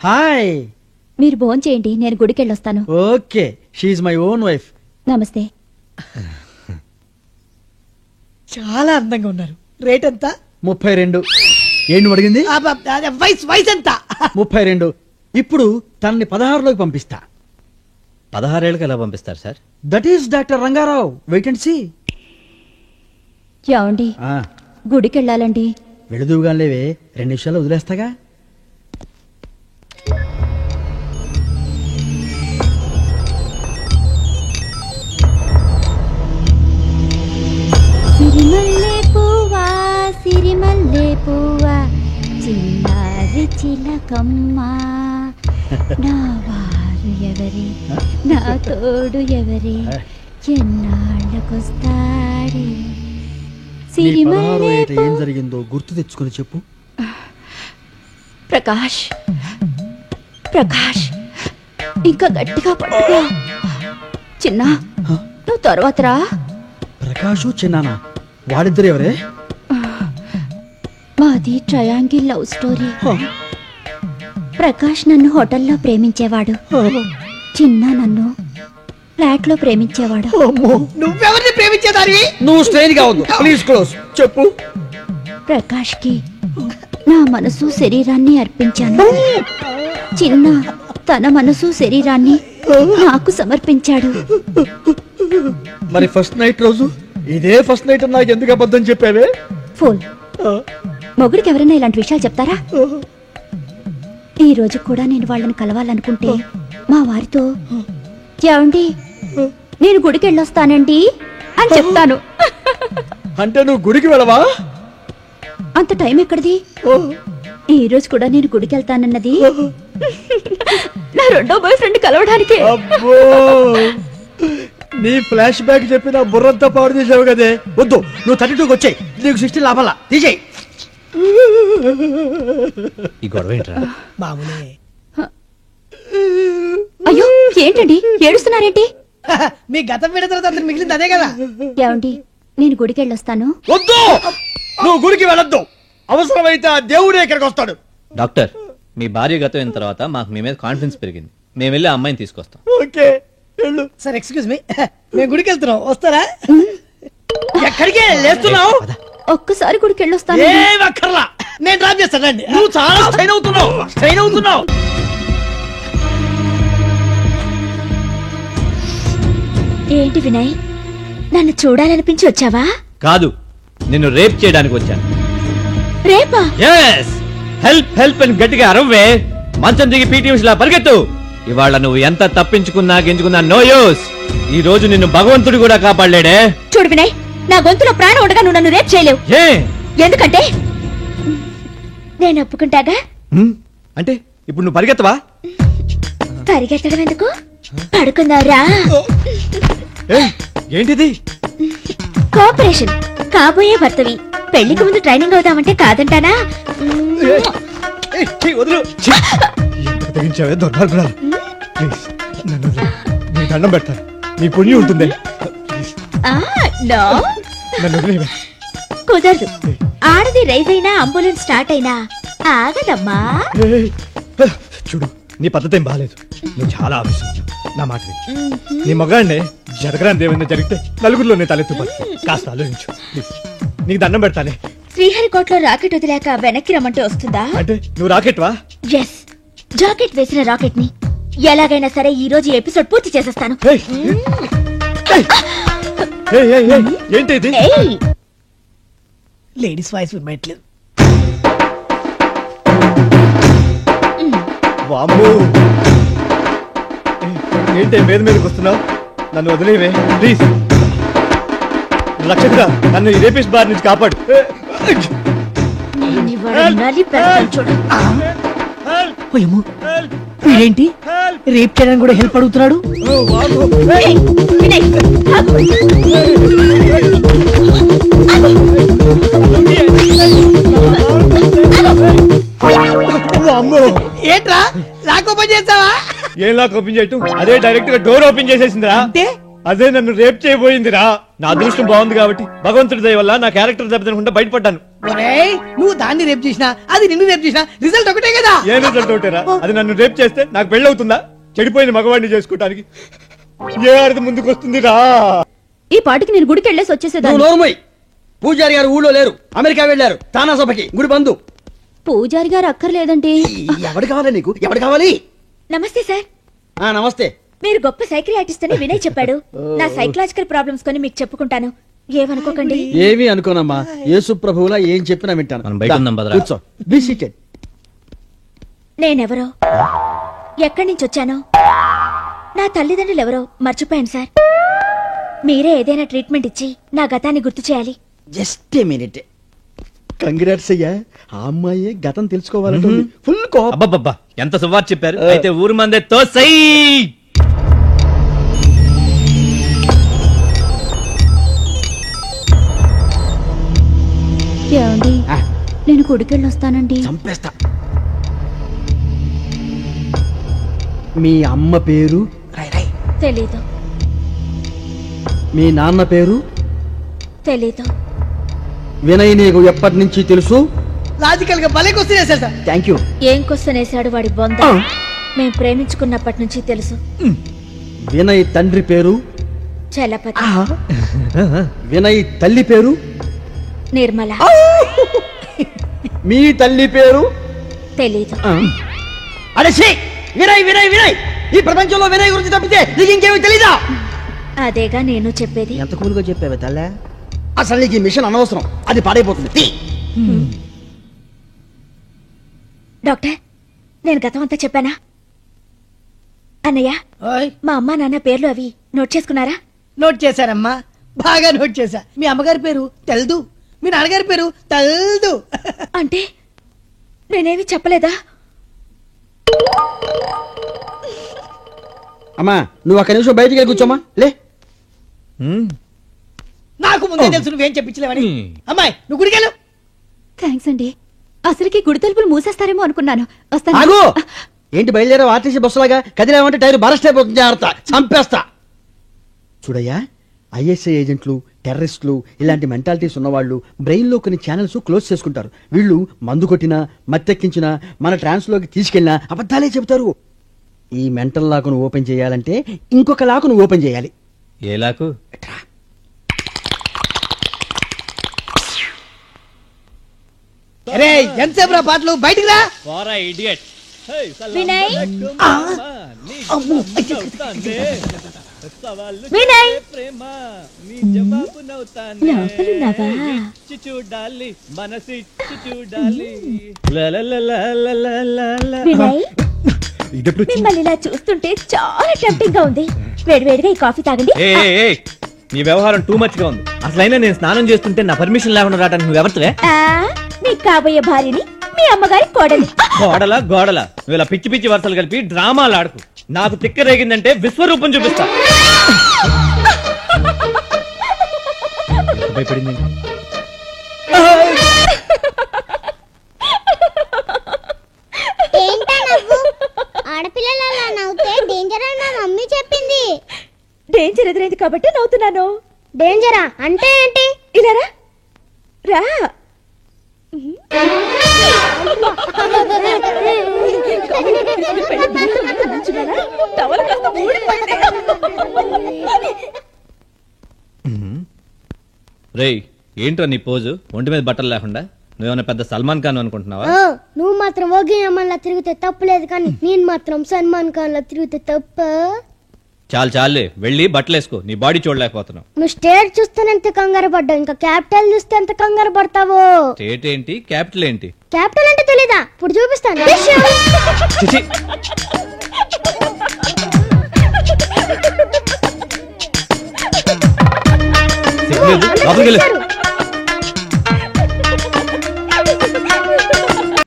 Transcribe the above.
Hi. మీరు భోజనం చేయండి, నేను గుడికి వెళ్ళొస్తాను. Okay, she my own wife. నమస్తే. చాలా అందంగా ఉన్నారు. రేట్ ఎంత? 32. ఏంటి అడిగింది? వయసు ఎంత? 32. ఇప్పుడు తనని 16లోకి పంపిస్తా. 16 ఏళ్ళకి ఎలా పంపిస్తారు sir? That is doctor Rangarao. Wait and see. ఏమండి, గుడికి వెళ్ళాలండి. వెళుదువుగా లేవే, 2 నిమిషాలు వదిలేస్తాగా. సిరిమల్లె పువ్వా సిరిమల్లె పువ్వా చిన్నారి చిలకమ్మ, నా వారు ఎవరి, నా తోడు ఎవరి, ఎన్నాళ్ళకొస్తాడే. సిరిమల్లె ఏం జరిగిందో గుర్తు తెచ్చుకొని చెప్పు. ప్రకాష్, ప్రకాష్ ఇంకా గట్టిగా పట్టుకో. చిన్న, నువ్వు తర్వాత రా. ప్రకాషు చిన్నానా, వాళ్ళిద్దరు ఎవరే? మాది ట్రయాంగిల్ లవ్ స్టోరీ. ప్రకాష్ నన్ను హోటల్లో ప్రేమించేవాడు, చిన్న నన్ను ఫ్లాట్ లో ప్రేమించేవాడు. నువ్వెవరిని ప్రేమించేదానివి? నువ్వు స్ట్రెయిన్ గా ఉంది. Please close. చెప్పు. ప్రకాష్ కి నా మనసు శరీరాన్ని అర్పించాను. చిన్న తన మనసు శరీరాన్ని నాకు సమర్పించాడు. మరి ఫస్ట్ నైట్ రోజు ఇదే ఫస్ట్ నైట్ నాకు ఎందుకు అబద్ధం చెప్పావే? ఫోన్ మొగుడికి ఎవరైనా ఇలాంటి విషయాలు చెప్తారా? ఈ రోజు కూడా నేను వాళ్ళని కలవాలనుకుంటే మా వారితో, ఏమండి నేను గుడికి వెళ్ళొస్తానండి అని చెప్తాను. అంటే నువ్వు గుడికి వెళ్ళవా? అంత టైం ఎక్కడిది? ఈ రోజు కూడా నేను గుడికి వెళ్తానన్నది నా రెండో బాయ్ ఫ్రెండ్ కలవడానికి. అబ్బో, నీ ఫ్లాష్ బ్యాక్ చెప్పి నా బుర్రంతా పాడు చేసావు కదే. వద్దు, నువ్వు 32కి వచ్చాయి. నీకు 16 లాభాలా తీసేయి. ఈ గొడవ ఏంట్రా? మామూలే. అయ్యో ఏంటండి ఏడుస్తున్నారేంటి? మీ గతం విడత తర్వాత మిగిలింది అదే కదా. ఏమండి నేను గుడికి వెళ్ళొస్తాను. వద్దు, నువ్వు గుడికి వెళ్ళొద్దు. అవసరమైతే ఆ దేవుడే ఇక్కడికి వస్తాడు. డాక్టర్, మీ భార్య గతం అయిన తర్వాత మాకు మీ మీద కాన్ఫిడెన్స్ పెరిగింది. మేము వెళ్ళి ఆ అమ్మాయిని తీసుకొస్తాం. ఓకే వెళ్ళు. సార్ ఎక్స్క్యూజ్ మీ, మేము గుడికి వెళ్తున్నాం, వస్తారా? ఎక్కడికి లేస్తున్నావు? ఒక్కసారి గుడికి వెళ్ళొస్తాను. ఏం అక్కర్లా, నేను డ్రాప్ చేస్తానండి. నువ్వు చాలా స్ట్రైన్ అవుతున్నావు. స్ట్రైన్ అవుతున్నావు. ఏంటి వినయ్, నన్ను చూడాలనిపించి వచ్చావా? కాదు, నిన్ను రేప్ చేయడానికి వచ్చాను. రేపా? yes హెల్ప్ హెల్ప్ అని గట్టిగా అరవ్వే. మంచం దిగి పీటీ ఉషలా పరిగెత్తు. ఇవాళ నువ్వు ఎంత తప్పించుకున్నా గింజుకున్నా నో యూస్. ఈ రోజు నిన్ను భగవంతుడు కూడా కాపాడలేడే. చూడు వినయ్, నా గొంతులో ప్రాణం ఉండగా నువ్వు నన్ను రేప్ చేయలేవు. ఎందుకంటే నేను ఒప్పుకుంటాగా. అంటే ఇప్పుడు నువ్వు పరిగెత్తవా? పరిగెత్తడం ఎందుకు, పడుకుందావురా. ఏంటిది? కోఆపరేషన్. కాబోయే భర్తవి, పెళ్లికి ముందు ట్రైనింగ్ అవుతామంటే కాదంటానా? తెగించావే దొర్భాగ్రాలు. ప్లీజ్ నన్ను నీ దండం పెడతాను, నీ పుణ్యం ఉంటుంది. కుదరదు. ఆడది రైజ్ అయినా అంబులెన్స్ స్టార్ట్ అయినా ఆగదమ్మా. చూడు, నీ పద్ధతి ఏం బాగాలేదు. నువ్వు చాలా ఆవేశించావు. నా మాట విని నీ మగాడిని జరగరాని ఏమైనా జరిగితే నలుగురిలో నేను తలెత్తుపడుతు. కాస్త ఆలోచించు ప్లీజ్. నీకు దండం పెడతానే. శ్రీహరికోటలో రాకెట్ వదిలేక వెనక్కి రమ్మంటే వస్తుందా? అంటే నువ్వు రాకెట్వా? ఎస్, జాకెట్ వేసిన రాకెట్ ని ఎలాగైనా సరే ఈ రోజు ఎపిసోడ్ పూర్తి చేసేస్తాను. ఏంటి ఇది? లేడీస్ వాయిస్ వినట్లేదు. ఏంటి మీద మీదకి వస్తున్నావు? నన్ను వదిలేవే ప్లీజ్. రక్షకుడా, నన్ను ఈ రేపిస్ట్ బార్ నుంచి కాపాడు. వీడేంటి రేప్ చేయడానికి కూడా హెల్ప్ అడుగుతున్నాడు? ఏంట్రా లాక్ ఓపెన్ చేస్తావా? ఏం లాక్ ఓపెన్ చేయటం? అదే డైరెక్ట్ గా డోర్ ఓపెన్ చేసేసిందిరా. అంటే అదే నన్ను రేప్ చేయబోయిందిరా. నా అదృష్టం బాగుంది కాబట్టి భగవంతుడి దయ వల్ల నా క్యారెక్టర్ దెబ్బతినకుండా బయటపడ్డాను. ఒరేయ్ నువ్వు దాన్ని రేపు చేసినా అది నిన్ను రేపు చేసినా రిజల్ట్ ఒకటే కదా. ఏ రిజల్ట్ ఒకటేరా? అది నన్ను రేప్ చేస్తే నాకు పెళ్ళవుతుందా? చెడిపోయిన మగవాడిని చేసుకోవటానికి ఏ అర్థం ముందుకు వస్తుందిరా? ఈ పాటికి నేను గుడికి వెళ్ళేసి వచ్చేసేదాన్ని. నోర్మోయ్, పూజారి గారు ఊళ్ళో లేరు, అమెరికా వెళ్ళారు తానా సభకి, గుడి బంధు. పూజారి గారు అక్కర్లేదండి. ఎవడు కావాలి నీకు? ఎవడు కావాలి? నమస్తే సార్. నమస్తే. మీరు గొప్ప సైకియాట్రిస్ట్ అని వినయ్ చెప్పాడు. నా సైకలాజికల్ ప్రాబ్లమ్స్ కొని మీకు చెప్పుకుంటాను, ఏమనుకోకండి. ఏమీ అనుకోనమ్మా, యేసు ప్రభువులా ఏం చెప్పినా వింటాను. మనం బయట ఉందాం భద్రా. కూర్చో, బీ సీటెడ్. నేనెవరో, ఎక్కడి నుంచి వచ్చానో, నా తల్లిదండ్రులు ఎవరో మర్చిపోయాను సార్. మీరే ఏదైనా ట్రీట్మెంట్ ఇచ్చి నా గతాన్ని గుర్తు చేయాలి. Just a minute. కంగ్రాట్స్ అయ్యా, ఆ అమ్మాయి గతం తెలుసుకోవాలంటే ఫుల్ కోపం. అబ్బబ్బబ్బా, ఎంత సువార్ చెప్పారు. అయితే ఊరు మందే తోసై. ఏమండి, నేను గుడికెళ్ళి వస్తానండి. చంపేస్తా. మీ అమ్మ పేరు? తెలీదు. మీ నాన్న పేరు? తెలీదు. వినయ్ నీకు ఎప్పటి నుంచి తెలుసు? లాజికల్ గా భలే క్వశ్చన్ వేశారు సార్. Thank you. ఏం క్వశ్చన్ వేశాడు వాడి బొంద. మేం ప్రేమించుకున్నప్పటి నుంచి తెలుసు. వినయ్ తండ్రి పేరు? చలపతి. వినయ్ తల్లి పేరు? నిర్మల. మీ తల్లి పేరు? తెలీదు. అరే వినయ్ వినయ్ వినయ్, ఈ ప్రపంచంలో వినయ్ గురించి తప్పితే నీకు ఇంకేమీ తెలీదా? అదేగా నేను చెప్పేది. ఎంత కూలుగా చెప్పావే తల్లే. అసలు నీకు ఈ మిషన్ అనవసరం, అది పాడైపోతుంది. డాక్టర్, నేను గతం అంతా చెప్పానా? అన్నయ్య, మా అమ్మా నాన్న పేర్లు అవి నోట్ చేసుకున్నారా? నోట్ చేశానమ్మా, బాగా నోట్ చేశా. మీ అమ్మగారి పేరు తెల్దు, మీ నాన్నగారి పేరు తెల్దు. అంటే నేనేమి చెప్పలేదా? అమ్మా నువ్వు ఒక్క నిమిషం బయటికి వెళ్ళి కూర్చోమ్మా. లే, నాకు ముందే తెలుసు నువ్వేం చెప్పించలేవని. అమ్మాయి నువ్వు గుడికెళ్ళు. థ్యాంక్స్ అండి. అసలుకి గుడి తలుపులు మూసేస్తారేమో అనుకున్నాను. వస్తాను. ఆగు. ఏంటి బయలుదేరావు ఆర్టీసీ బస్సులాగా? కదిలేమంటే టైర్ బరస్ట్ అయిపోతుంది, జాగ్రత్త, చంపేస్తా. చూడయ్యా, ఐఎస్ఐ ఏజెంట్లు, టెర్రరిస్టులు, ఇలాంటి మెంటాలిటీస్ ఉన్నవాళ్ళు బ్రెయిన్లో కొన్ని ఛానల్స్ క్లోజ్ చేసుకుంటారు. వీళ్ళు మందు కొట్టినా, మత్తెక్కించినా, మన ట్రాన్స్లోకి తీసుకెళ్ళినా అబద్ధాలే చెబుతారు. ఈ మెంటల్ లాకును ఓపెన్ చేయాలంటే ఇంకొక లాకును ఓపెన్ చేయాలి. ఏ లాకు? అరే ఎంతసేపు రా పాటలు, బయటికి రా. వినయ్, వినయ్, లోపలున్నావా? వినయ్, మిమ్మల్ని ఇలా చూస్తుంటే చాలా టెంప్టింగ్ గా ఉంది. వేడివేడిగా ఈ కాఫీ తాగండి. నీ వ్యవహారం టూ మచ్ గా ఉంది. అసలైనా నేను స్నానం చేస్తుంటే నా పర్మిషన్ లేకుండా రావడానికి నువ్వు ఎవరివే? నీకు కాబోయే భార్యని, మీ అమ్మగారి కోడలి. గోడల గోడల నువ్వు ఇలా పిచ్చి పిచ్చి వరుసలు కలిపి డ్రామాలు ఆడుకు. నాకు తిక్క రేగిందంటే విశ్వరూపం చూపిస్తా. భయపడింది. ఏంటా నవ్వు? ఆడపిల్లలు అలా నవ్వుతే డేంజర్ అని మా మమ్మీ చెప్పింది. డేంజర్ ఎదురైంది కాబట్టి నవ్వుతున్నాను. డేంజరా అంటే ఏంటి? ఇలా రా. రా. రేయ్, ఏంట్రా నీ పోజు? ఒంటి మీద బట్టలు లేకుండా నువ్వేమన్నా పెద్ద సల్మాన్ ఖాన్ అనుకుంటున్నావా? నువ్వు మాత్రం ఓగి అమ్మలా తిరిగితే తప్పులేదు, కానీ నేను మాత్రం సల్మాన్ ఖాన్ లా తిరిగితే తప్ప. చాలు చాలే, వెళ్ళి బట్టలు వేసుకో. నీ బాడీ చూడలేకపోతున్నావు. నువ్వు స్టేట్ చూస్తేనే ఎంత కంగారు పడ్డావు, ఇంకా క్యాపిటల్ చూస్తే ఎంత కంగారు పడతావో. స్టేట్ ఏంటి, క్యాపిటల్ ఏంటి? క్యాపిటల్ అంటే తెలీదా? ఇప్పుడు చూపిస్తాను. చిచి. సిగ్గులేదు? లోపలికి వెళ్ళు.